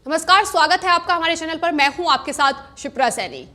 नमस्कार, स्वागत है आपका हमारे चैनल पर। मैं हूं आपके साथ शिप्रा सैनी।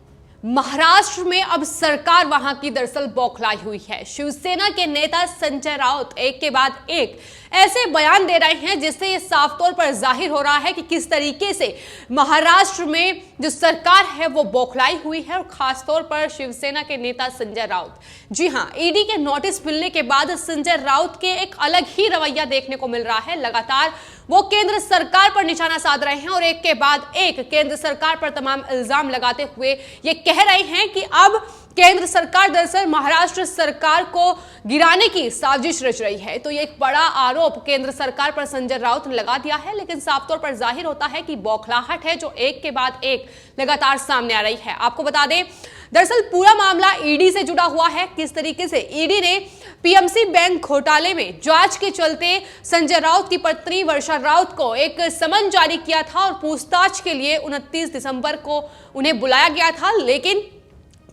महाराष्ट्र में अब सरकार वहां की दरअसल बौखलाई हुई है। शिवसेना के नेता संजय राउत एक के बाद एक ऐसे बयान दे रहे हैं जिससे ये साफ तौर पर जाहिर हो रहा है कि किस तरीके से महाराष्ट्र में जो सरकार है वो बौखलाई हुई है, और खास तौर पर शिवसेना के नेता संजय राउत। जी हां, ईडी के नोटिस मिलने के बाद संजय राउत के एक अलग ही रवैया देखने को मिल रहा है। लगातार वो केंद्र सरकार पर निशाना साध रहे हैं और एक के बाद एक केंद्र सरकार पर तमाम इल्जाम लगाते हुए ये कह रहे हैं कि अब केंद्र सरकार दरअसल महाराष्ट्र सरकार को गिराने की साजिश रच रही है। तो ये एक बड़ा आरोप केंद्र सरकार पर संजय राउत ने लगा दिया है, लेकिन साफ तौर पर जाहिर होता है कि बौखलाहट है जो एक के बाद एक लगातार सामने आ रही है। आपको बता दें, दरअसल पूरा मामला ईडी से जुड़ा हुआ है। किस तरीके से ईडी ने पीएमसी बैंक घोटाले में जांच के चलते संजय राउत की पत्नी वर्षा राउत को एक समन जारी किया था और पूछताछ के लिए 29 दिसंबर को उन्हें बुलाया गया था, लेकिन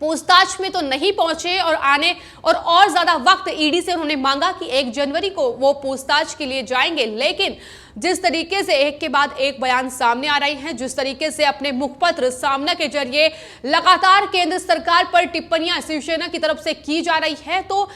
पूछताछ में तो नहीं पहुंचे और ज्यादा वक्त ईडी से उन्होंने मांगा कि 1 जनवरी को वो पूछताछ के लिए जाएंगे। लेकिन जिस तरीके से एक के बाद एक बयान सामने आ रहे हैं, जिस तरीके से अपने मुखपत्र सामना के जरिए लगातार केंद्र सरकार पर टिप्पणियां शिवसेना की तरफ से की जा रही है, तो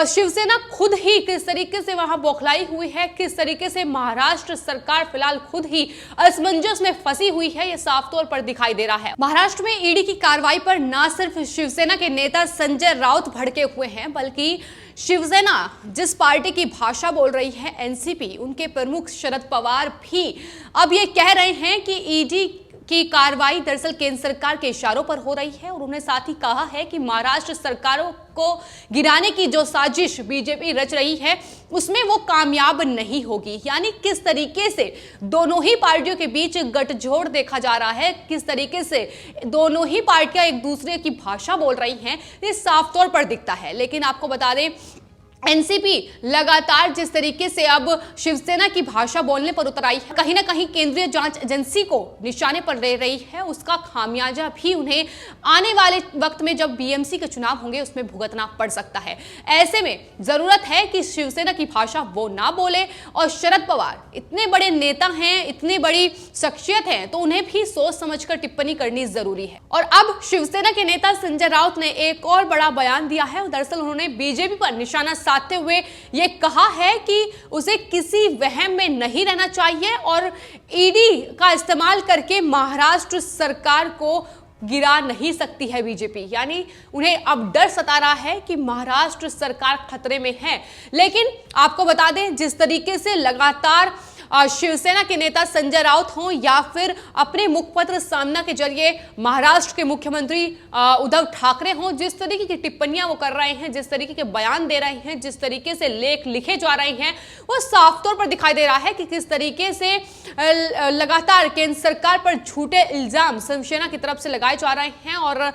शिवसेना खुद ही किस तरीके से वहां बौखलाई हुई है, किस तरीके से महाराष्ट्र सरकार फिलहाल खुद ही असमंजस में फंसी हुई है, यह साफ तौर पर दिखाई दे रहा है। महाराष्ट्र में ईडी की कार्रवाई पर न सिर्फ शिवसेना के नेता संजय राउत भड़के हुए हैं, बल्कि शिवसेना जिस पार्टी की भाषा बोल रही है एनसीपी, उनके प्रमुख शरद पवार भी अब ये कह रहे हैं कि ईडी की कार्रवाई दरअसल केंद्र सरकार के इशारों पर हो रही है, और उन्होंने साथ ही कहा है कि महाराष्ट्र सरकारों को गिराने की जो साजिश बीजेपी रच रही है उसमें वो कामयाब नहीं होगी। यानी किस तरीके से दोनों ही पार्टियों के बीच गठजोड़ देखा जा रहा है, किस तरीके से दोनों ही पार्टियां एक दूसरे की भाषा बोल रही हैं, ये साफ तौर पर दिखता है। लेकिन आपको बता दें, एनसीपी लगातार जिस तरीके से अब शिवसेना की भाषा बोलने पर उतर आई है, कहीं ना कहीं केंद्रीय जांच एजेंसी को निशाने पर ले रही है, उसका खामियाजा भी उन्हें आने वाले वक्त में जब बीएमसी के चुनाव होंगे उसमें भुगतना पड़ सकता है। ऐसे में जरूरत है कि शिवसेना की भाषा वो ना बोले, और शरद पवार इतने बड़े नेता हैं, इतनी बड़ी शख्सियत हैं, तो उन्हें भी सोच समझकर टिप्पणी करनी जरूरी है। और अब शिवसेना के नेता संजय राउत ने एक और बड़ा बयान दिया है। दरअसल उन्होंने बीजेपी पर निशाना साधते हुए यह कहा है कि उसे किसी वहम में नहीं रहना चाहिए और ईडी का इस्तेमाल करके महाराष्ट्र सरकार को गिरा नहीं सकती है बीजेपी। यानी उन्हें अब डर सता रहा है कि महाराष्ट्र सरकार खतरे में है। लेकिन आपको बता दें, जिस तरीके से लगातार शिवसेना के नेता संजय राउत हों या फिर अपने मुखपत्र सामना के जरिए महाराष्ट्र के मुख्यमंत्री उद्धव ठाकरे हों, जिस तरीके की टिप्पणियां वो कर रहे हैं, जिस तरीके के बयान दे रहे हैं, जिस तरीके से लेख लिखे जा रहे हैं, वो साफ तौर पर दिखाई दे रहा है कि किस तरीके से लगातार केंद्र सरकार पर झूठे इल्जाम शिवसेना की तरफ से लगाए जा रहे हैं। और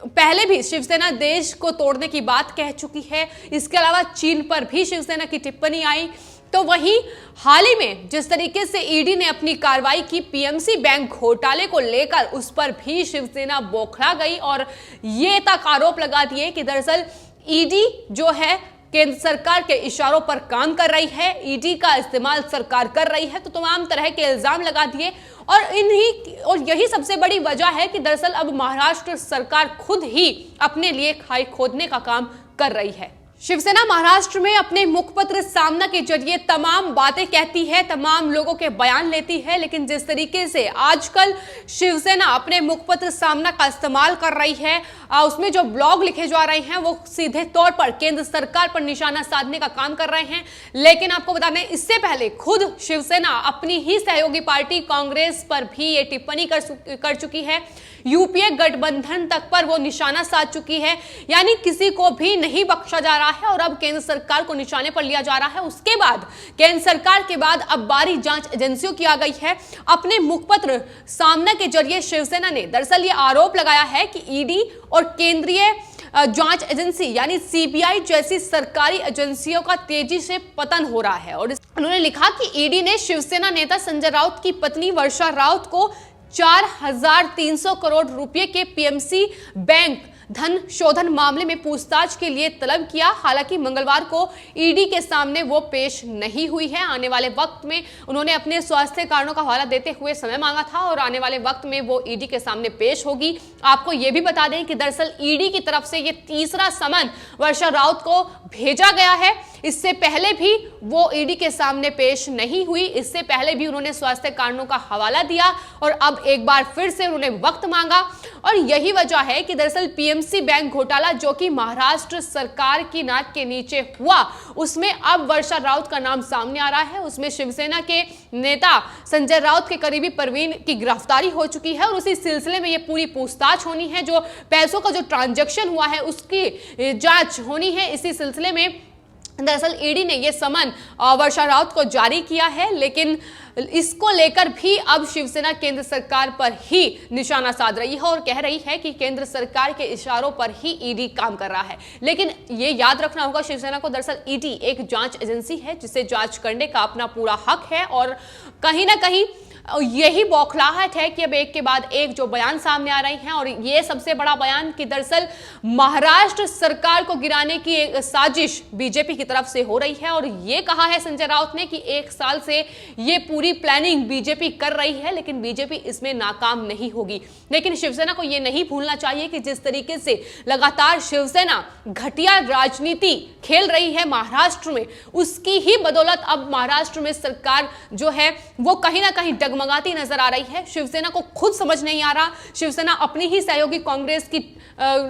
पहले भी शिवसेना देश को तोड़ने की बात कह चुकी है। इसके अलावा चीन पर भी शिवसेना की टिप्पणी आई। तो वहीं हाल ही में जिस तरीके से ईडी ने अपनी कार्रवाई की पीएमसी बैंक घोटाले को लेकर, उस पर भी शिवसेना बौखला गई और ये तक आरोप लगा दिए कि दरअसल ईडी जो है केंद्र सरकार के इशारों पर काम कर रही है, ईडी का इस्तेमाल सरकार कर रही है। तो तमाम तरह के इल्जाम लगा दिए, और यही सबसे बड़ी वजह है कि दरअसल अब महाराष्ट्र सरकार खुद ही अपने लिए खाई खोदने का काम कर रही है। शिवसेना महाराष्ट्र में अपने मुखपत्र सामना के जरिए तमाम बातें कहती है, तमाम लोगों के बयान लेती है, लेकिन जिस तरीके से आजकल शिवसेना अपने मुखपत्र सामना का इस्तेमाल कर रही है, उसमें जो ब्लॉग लिखे जा रहे हैं वो सीधे तौर पर केंद्र सरकार पर निशाना साधने का काम कर रहे हैं। लेकिन आपको बता दें, इससे पहले खुद शिवसेना अपनी ही सहयोगी पार्टी कांग्रेस पर भी ये टिप्पणी कर चुकी है। यूपीए गठबंधन तक पर वो निशाना साध चुकी है। यानी किसी को भी नहीं बख्शा जा रहा है और अब केंद्र सरकार को निशाने पर लिया जा रहा है। उसके बाद केंद्र सरकार के बाद अब बारी जांच एजेंसियों की आ गई है। अपने मुखपत्र सामना के जरिए शिवसेना ने दरअसल ये आरोप लगाया है कि ईडी और केंद्रीय जांच एजेंसी यानी सीबीआई जैसी सरकारी एजेंसियों का तेजी से पतन हो रहा है। और उन्होंने लिखा कि ईडी ने शिवसेना नेता संजय राउत की पत्नी वर्षा राउत को 4,300 करोड़ रुपए के पीएमसी बैंक धन शोधन मामले में पूछताछ के लिए तलब किया। हालांकि मंगलवार को ईडी के सामने वो पेश नहीं हुई है। आने वाले वक्त में उन्होंने अपने स्वास्थ्य कारणों का हवाला देते हुए समय मांगा था और आने वाले वक्त में वो ईडी के सामने पेश होगी। आपको ये भी बता दें कि दरअसल ईडी की तरफ से ये तीसरा समन वर्षा राउत को भेजा गया है। इससे पहले भी वो ईडी के सामने पेश नहीं हुई। इससे पहले भी उन्होंने स्वास्थ्य कारणों का हवाला दिया और अब एक बार फिर से उन्होंने वक्त मांगा। और यही वजह है कि दरअसल पीएमसी बैंक घोटाला जो कि महाराष्ट्र सरकार की नाक के नीचे हुआ, उसमें अब वर्षा राउत का नाम सामने आ रहा है। उसमें शिवसेना के नेता संजय राउत के करीबी परवीन की गिरफ्तारी हो चुकी है और उसी सिलसिले में ये पूरी पूछताछ होनी है। जो पैसों का जो ट्रांजैक्शन हुआ है उसकी जांच होनी है। इसी सिलसिले में दरअसल ईडी ने यह समन वर्षा राउत को जारी किया है, लेकिन इसको लेकर भी अब शिवसेना केंद्र सरकार पर ही निशाना साध रही है और कह रही है कि केंद्र सरकार के इशारों पर ही ईडी काम कर रहा है। लेकिन ये याद रखना होगा शिवसेना को, दरअसल ईडी एक जांच एजेंसी है जिसे जांच करने का अपना पूरा हक है और कहीं ना कहीं यही बौखलाहट है कि अब एक के बाद एक जो बयान सामने आ रहे हैं और ये सबसे बड़ा बयान कि दरअसल महाराष्ट्र सरकार को गिराने की एक साजिश बीजेपी की तरफ से हो रही है। और ये कहा है संजय राउत ने कि 1 साल से ये पूरी प्लानिंग बीजेपी कर रही है, लेकिन बीजेपी इसमें नाकाम नहीं होगी। लेकिन शिवसेना को ये नहीं भूलना चाहिए कि जिस तरीके से लगातार शिवसेना घटिया राजनीति खेल रही है महाराष्ट्र में, उसकी ही बदौलत अब महाराष्ट्र में सरकार जो है वो कहीं ना कहीं डगमगाती नजर आ रही है। शिवसेना को खुद समझ नहीं आ रहा, शिवसेना अपनी ही सहयोगी कांग्रेस की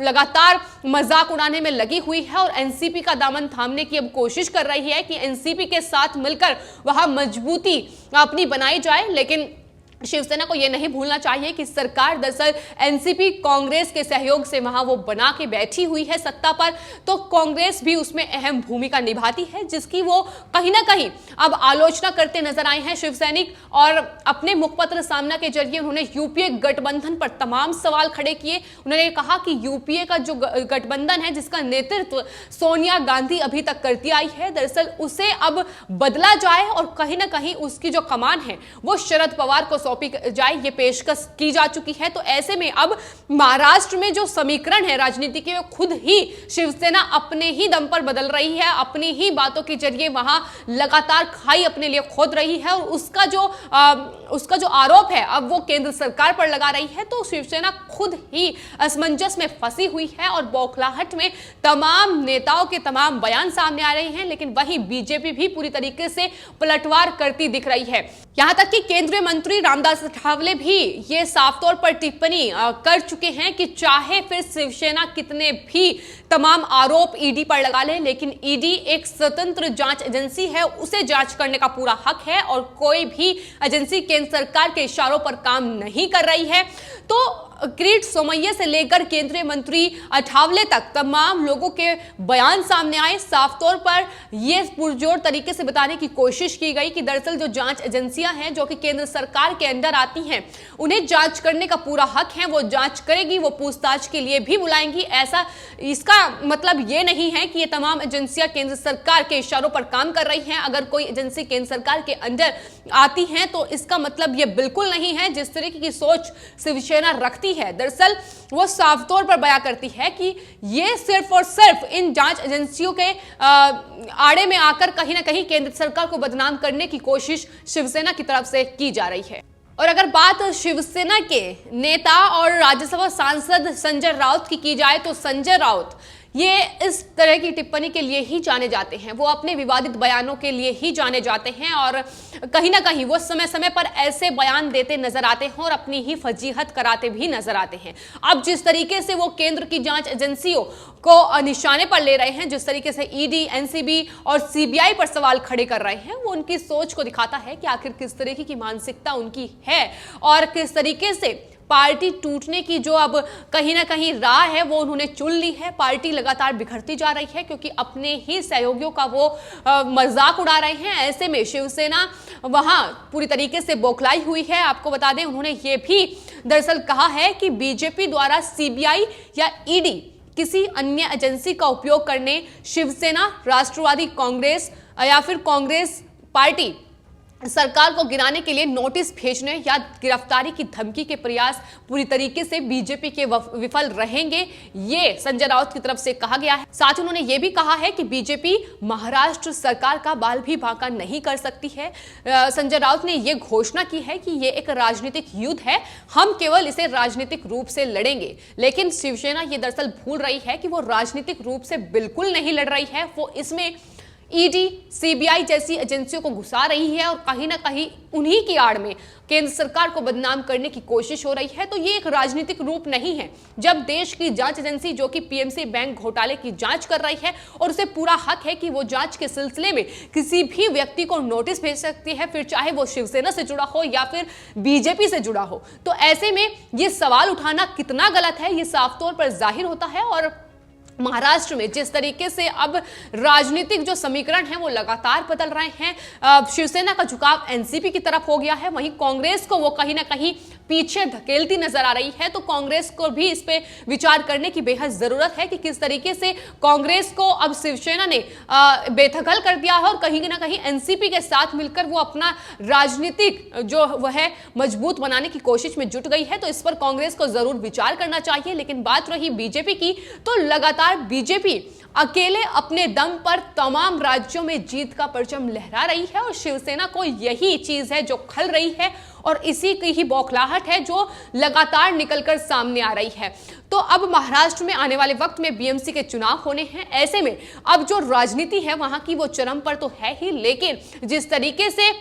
लगातार मजाक उड़ाने में लगी हुई है और एनसीपी का दामन थामने की अब कोशिश कर रही है कि एनसीपी के साथ मिलकर वहां मजबूती अपनी बनाई जाए। लेकिन शिवसेना को यह नहीं भूलना चाहिए कि सरकार दरअसल एनसीपी कांग्रेस के सहयोग से वहां वो बना के बैठी हुई है सत्ता पर, तो कांग्रेस भी उसमें अहम भूमिका निभाती है, जिसकी वो कहीं ना कहीं अब आलोचना करते नजर आए हैं शिवसैनिक। और अपने मुखपत्र सामना के जरिए उन्होंने यूपीए गठबंधन पर तमाम सवाल खड़े किए। उन्होंने कहा कि यूपीए का जो गठबंधन है जिसका नेतृत्व सोनिया गांधी अभी तक करती आई है, दरअसल उसे अब बदला जाए और कहीं ना कहीं उसकी जो कमान है वो शरद पवार को जाए, ये पेशकश की जा चुकी है। तो ऐसे में अब महाराष्ट्र में जो समीकरण है राजनीति के, वो खुद ही शिवसेना अपने ही दम पर बदल रही है, अपनी ही बातों के जरिए वहां लगातार खाई अपने लिए खोद रही है और उसका जो आरोप है अब वो केंद्र सरकार पर लगा रही है। तो शिवसेना खुद ही असमंजस में फंसी हुई है और बौखलाहट में तमाम नेताओं के तमाम बयान सामने आ रहे हैं, लेकिन वहीं बीजेपी भी पूरी तरीके से पलटवार करती दिख रही है। यहां तक कि केंद्रीय मंत्री रामदास अठावले भी ये साफ तौर पर टिप्पणी कर चुके हैं कि चाहे फिर शिवसेना कितने भी तमाम आरोप ईडी पर लगा ले, लेकिन ईडी एक स्वतंत्र जांच एजेंसी है, उसे जांच करने का पूरा हक है और कोई भी एजेंसी केंद्र सरकार के इशारों पर काम नहीं कर रही है। तो किरीट सोमैया से लेकर केंद्रीय मंत्री अठावले तक तमाम लोगों के बयान सामने आए। साफ तौर पर यह पुरजोर तरीके से बताने की कोशिश की गई कि दरअसल जो जांच एजेंसियां हैं जो कि केंद्र सरकार के अंदर आती हैं, उन्हें जांच करने का पूरा हक है, वो जांच करेगी, वो पूछताछ के लिए भी बुलाएंगी। ऐसा इसका मतलब ये नहीं है कि ये तमाम एजेंसियां केंद्र सरकार के इशारों पर काम कर रही हैं। अगर कोई एजेंसी केंद्र सरकार के अंदर आती है तो इसका मतलब ये बिल्कुल नहीं है जिस तरीके की सोच शिवसेना रखती है। दरअसल वो साफ तौर पर बयां करती है कि ये सिर्फ और सिर्फ इन जांच एजेंसियों के आड़े में आकर कहीं ना कहीं केंद्र सरकार को बदनाम करने की कोशिश शिवसेना की तरफ से की जा रही है। और अगर बात शिवसेना के नेता और राज्यसभा सांसद संजय राउत की जाए तो संजय राउत ये इस तरह की टिप्पणी के लिए ही जाने जाते हैं, वो अपने विवादित बयानों के लिए ही जाने जाते हैं और कहीं ना कहीं वो समय समय पर ऐसे बयान देते नजर आते हैं और अपनी ही फजीहत कराते भी नजर आते हैं। अब जिस तरीके से वो केंद्र की जांच एजेंसियों को निशाने पर ले रहे हैं, जिस तरीके से ईडी, एनसीबी और सीबीआई पर सवाल खड़े कर रहे हैं, वो उनकी सोच को दिखाता है कि आखिर किस तरीके की मानसिकता उनकी है और किस तरीके से पार्टी टूटने की जो अब कहीं ना कहीं राह है वो उन्होंने चुन ली है। पार्टी लगातार बिखरती जा रही है क्योंकि अपने ही सहयोगियों का वो मजाक उड़ा रहे हैं। ऐसे में शिवसेना वहां पूरी तरीके से बौखलाई हुई है। आपको बता दें, उन्होंने ये भी दरअसल कहा है कि बीजेपी द्वारा सीबीआई या ईडी किसी अन्य एजेंसी का उपयोग करने शिवसेना, राष्ट्रवादी कांग्रेस या फिर कांग्रेस पार्टी सरकार को गिराने के लिए नोटिस भेजने या गिरफ्तारी की धमकी के प्रयास पूरी तरीके से बीजेपी के विफल रहेंगे, ये संजय राउत की तरफ से कहा गया है। साथ ही उन्होंने ये भी कहा है कि बीजेपी महाराष्ट्र सरकार का बाल भी बांका नहीं कर सकती है। संजय राउत ने ये घोषणा की है कि ये एक राजनीतिक युद्ध है, हम केवल इसे राजनीतिक रूप से लड़ेंगे। लेकिन शिवसेना ये दरअसल भूल रही है कि वो राजनीतिक रूप से बिल्कुल नहीं लड़ रही है, वो इसमें ईडी, सीबीआई जैसी एजेंसियों को घुसा रही है और कहीं ना कहीं उन्हीं की आड़ में केंद्र सरकार को बदनाम करने की कोशिश हो रही है। तो ये एक राजनीतिक रूप नहीं है। जब देश की जांच एजेंसी जो कि पीएमसी बैंक घोटाले की जांच कर रही है और उसे पूरा हक है कि वो जांच के सिलसिले में किसी भी व्यक्ति को नोटिस भेज सकती है, फिर चाहे वो शिवसेना से जुड़ा हो या फिर बीजेपी से जुड़ा हो, तो ऐसे में ये सवाल उठाना कितना गलत है, ये साफ तौर पर जाहिर होता है। और महाराष्ट्र में जिस तरीके से अब राजनीतिक जो समीकरण है वो लगातार बदल रहे हैं, शिवसेना का झुकाव एनसीपी की तरफ हो गया है, वहीं कांग्रेस को वो कहीं ना कहीं पीछे धकेलती नजर आ रही है। तो कांग्रेस को भी इस पे विचार करने की बेहद जरूरत है कि किस तरीके से कांग्रेस को अब शिवसेना ने बेदखल कर दिया है और कहीं ना कहीं एनसीपी के साथ मिलकर वो अपना राजनीतिक जो वह है मजबूत बनाने की कोशिश में जुट गई है। तो इस पर कांग्रेस को जरूर विचार करना चाहिए। लेकिन बात रही बीजेपी की, तो लगातार बीजेपी अकेले अपने दम पर तमाम राज्यों में जीत का परचम लहरा रही है और शिवसेना को यही चीज है जो खल रही है और इसी की ही बौखलाहट है जो लगातार निकलकर सामने आ रही है। तो अब महाराष्ट्र में आने वाले वक्त में बीएमसी के चुनाव होने हैं। ऐसे में अब जो राजनीति है वहां की वो चरम पर तो है ही, लेकिन जिस तरीके से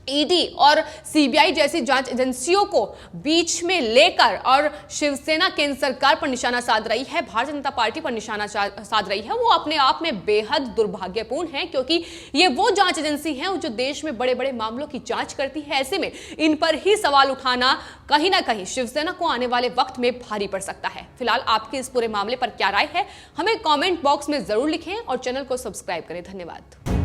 ईडी और सीबीआई जैसी जांच एजेंसियों को बीच में लेकर और शिवसेना केंद्र सरकार पर निशाना साध रही है, भारतीय जनता पार्टी पर निशाना साध रही है, वो अपने आप में बेहद दुर्भाग्यपूर्ण है, क्योंकि ये वो जांच एजेंसी है जो देश में बड़े बड़े मामलों की जांच करती है। ऐसे में इन पर ही सवाल उठाना कहीं ना कहीं शिवसेना को आने वाले वक्त में भारी पड़ सकता है। फिलहाल आपकी इस पूरे मामले पर क्या राय है, हमें कॉमेंट बॉक्स में जरूर लिखें और चैनल को सब्सक्राइब करें। धन्यवाद।